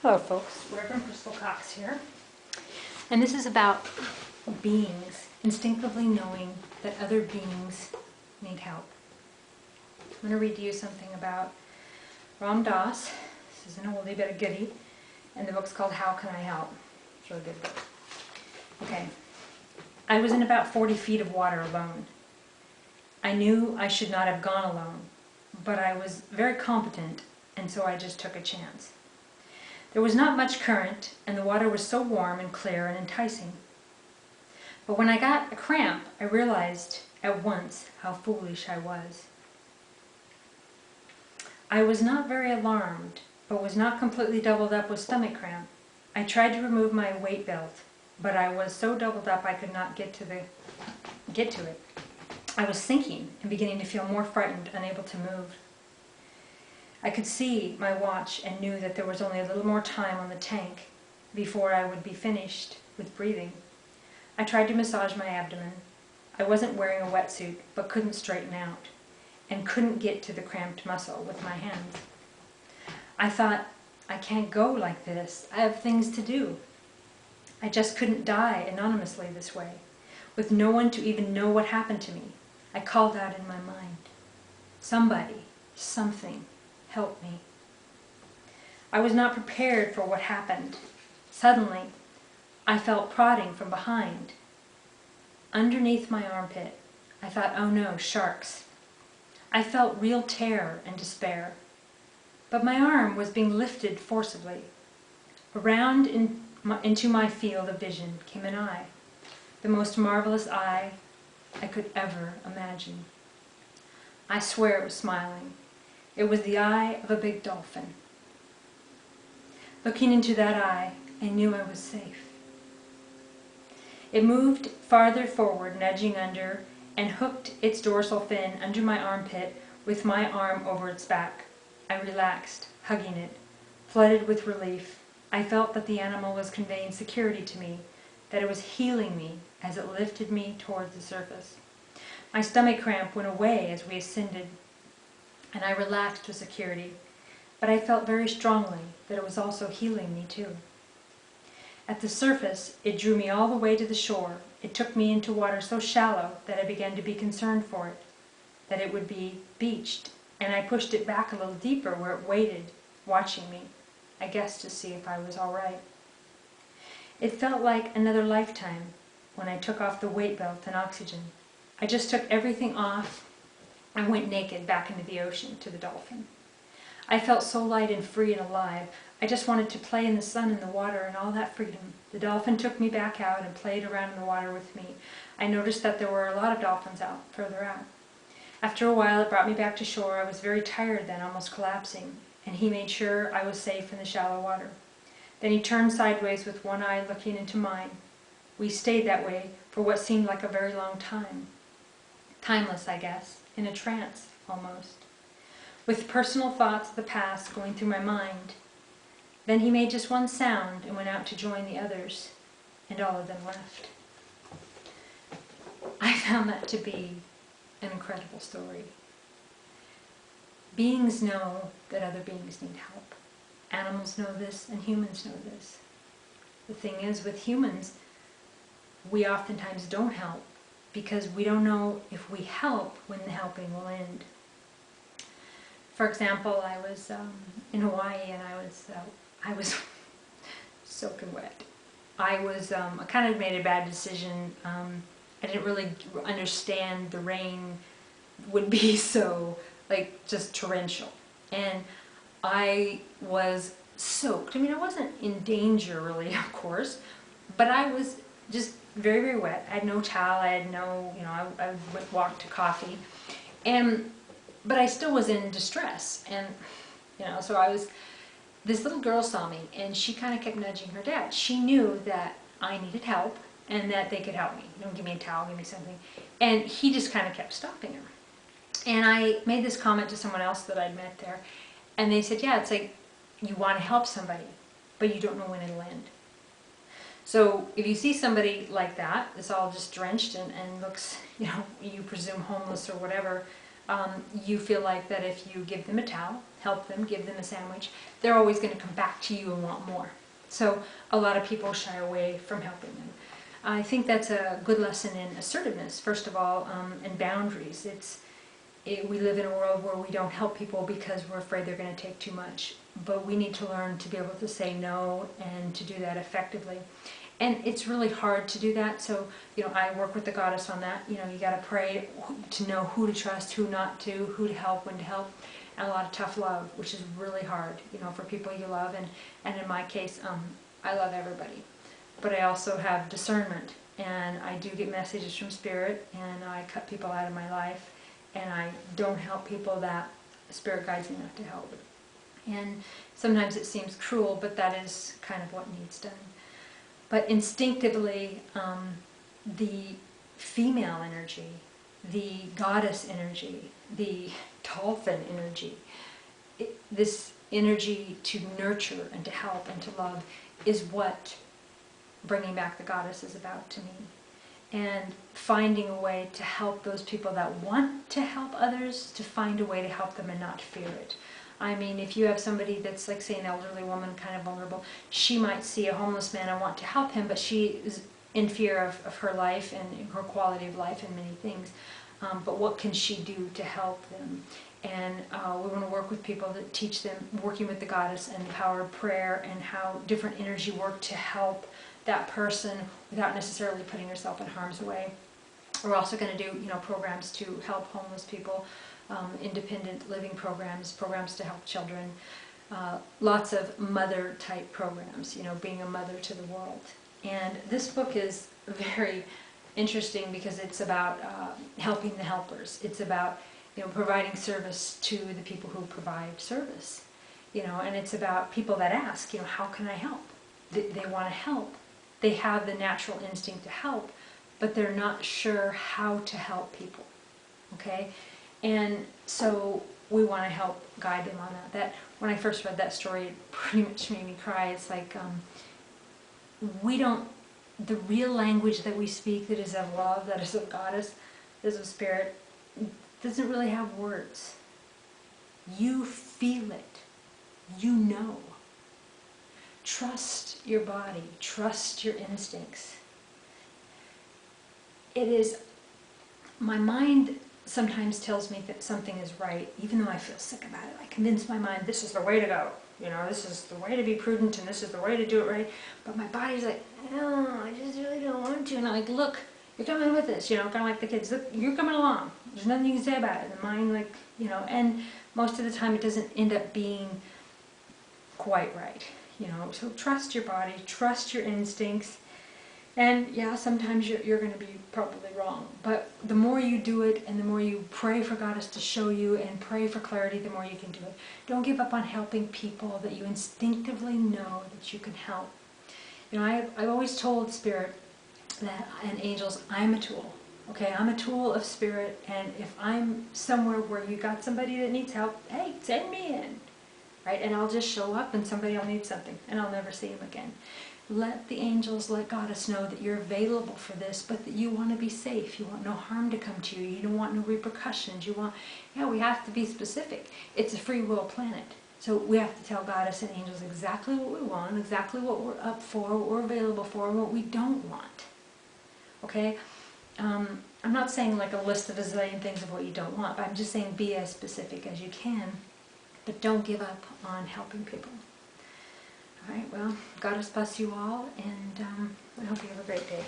Hello folks, Reverend Cox here. And this is about beings instinctively knowing that other beings need help. I'm going to read to you something about Ram Dass. This is an oldie but a goodie, and the book's called How Can I Help? It's a really good book. Okay. I was in about 40 feet of water alone. I knew I should not have gone alone, but I was very competent, and so I just took a chance. There was not much current, and the water was so warm and clear and enticing. But when I got a cramp, I realized at once how foolish I was. I was not very alarmed, but was not completely doubled up with stomach cramp. I tried to remove my weight belt, but I was so doubled up I could not get to it. I was sinking and beginning to feel more frightened, unable to move. I could see my watch and knew that there was only a little more time on the tank before I would be finished with breathing. I tried to massage my abdomen. I wasn't wearing a wetsuit, but couldn't straighten out, and couldn't get to the cramped muscle with my hands. I thought, I can't go like this. I have things to do. I just couldn't die anonymously this way, with no one to even know what happened to me. I called out in my mind, somebody, something, help me. I was not prepared for what happened. Suddenly, I felt prodding from behind. Underneath my armpit, I thought, oh no, sharks. I felt real terror and despair. But my arm was being lifted forcibly. Around into my field of vision came an eye, the most marvelous eye I could ever imagine. I swear it was smiling. It was the eye of a big dolphin. Looking into that eye, I knew I was safe. It moved farther forward, nudging under, and hooked its dorsal fin under my armpit with my arm over its back. I relaxed, hugging it. Flooded with relief, I felt that the animal was conveying security to me, that it was healing me as it lifted me towards the surface. My stomach cramp went away as we ascended, and I relaxed with security, but I felt very strongly that it was also healing me too. At the surface, it drew me all the way to the shore. It took me into water so shallow that I began to be concerned for it, that it would be beached, and I pushed it back a little deeper where it waited, watching me, I guess to see if I was all right. It felt like another lifetime when I took off the weight belt and oxygen. I just took everything off and went naked back into the ocean to the dolphin. I felt so light and free and alive. I just wanted to play in the sun and the water and all that freedom. The dolphin took me back out and played around in the water with me. I noticed that there were a lot of dolphins further out. After a while, it brought me back to shore. I was very tired then, almost collapsing, and he made sure I was safe in the shallow water. Then he turned sideways with one eye looking into mine. We stayed that way for what seemed like a very long time. Timeless, I guess, in a trance, almost, with personal thoughts of the past going through my mind. Then he made just one sound and went out to join the others, and all of them left. I found that to be an incredible story. Beings know that other beings need help. Animals know this, and humans know this. The thing is, with humans, we oftentimes don't help because we don't know if we help when the helping will end. For example, I was in Hawaii and I was soaking wet. I kind of made a bad decision. I didn't really understand the rain would be so just torrential, and I was soaked. I mean, I wasn't in danger really, of course, but I was just very, very wet. I had no towel. I had no, I would walk to coffee, but I still was in distress, and so this little girl saw me, and she kind of kept nudging her dad. She knew that I needed help and that they could help me. Give me a towel, give me something. And he just kind of kept stopping her. And I made this comment to someone else that I'd met there, and they said, yeah, it's like you want to help somebody, but you don't know when it'll end. So if you see somebody like that, it's all just drenched and looks, you presume homeless or whatever, you feel like that if you give them a towel, help them, give them a sandwich, they're always going to come back to you and want more. So a lot of people shy away from helping them. I think that's a good lesson in assertiveness, first of all, and boundaries. We live in a world where we don't help people because we're afraid they're going to take too much. But we need to learn to be able to say no and to do that effectively. And it's really hard to do that, so I work with the goddess on that. You got to pray to know who to trust, who not to, who to help, when to help, and a lot of tough love, which is really hard, for people you love. And in my case, I love everybody. But I also have discernment, and I do get messages from Spirit, and I cut people out of my life, and I don't help people that Spirit guides me not to help. And sometimes it seems cruel, but that is kind of what needs done. But instinctively, the female energy, the goddess energy, the dolphin energy, this energy to nurture and to help and to love is what bringing back the goddess is about to me. And finding a way to help those people that want to help others, to find a way to help them and not fear it. I mean, if you have somebody that's, like, say, an elderly woman, kind of vulnerable, she might see a homeless man and want to help him, but she is in fear of her life and her quality of life and many things. But what can she do to help them? And we want to work with people that teach them working with the goddess and the power of prayer and how different energy work to help that person without necessarily putting herself in harm's way. We're also going to do, programs to help homeless people, independent living programs, programs to help children, lots of mother-type programs, being a mother to the world. And this book is very interesting because it's about helping the helpers. It's about, providing service to the people who provide service, and it's about people that ask, how can I help? They want to help. They have the natural instinct to help, but they're not sure how to help people, okay? And so we want to help guide them on that. When I first read that story, it pretty much made me cry. It's like, the real language that we speak, that is of love, that is of goddess, that is of Spirit, doesn't really have words. You feel it. You know. Trust your body. Trust your instincts. My mind sometimes tells me that something is right, even though I feel sick about it. I convince my mind this is the way to go. This is the way to be prudent and this is the way to do it right. But my body's like, no, I just really don't want to. And I'm like, look, you're coming with this, kind of like the kids. Look, you're coming along. There's nothing you can say about it. And the mind, and most of the time it doesn't end up being quite right. So trust your body, trust your instincts. And yeah, sometimes you're going to be probably wrong. But the more you do it and the more you pray for Goddess to show you and pray for clarity, the more you can do it. Don't give up on helping people that you instinctively know that you can help. I've always told Spirit and angels, I'm a tool. Okay, I'm a tool of Spirit, and if I'm somewhere where you got somebody that needs help, hey, send me in. Right? And I'll just show up and somebody will need something and I'll never see him again. Let the angels, let Goddess know that you're available for this, but that you want to be safe. You want no harm to come to you. You don't want no repercussions. We have to be specific. It's a free will planet. So we have to tell Goddess and angels exactly what we want, exactly what we're up for, what we're available for, and what we don't want. Okay? I'm not saying like a list of a zillion things of what you don't want, but I'm just saying be as specific as you can, but don't give up on helping people. All right, well, Goddess bless you all, and I hope you have a great day.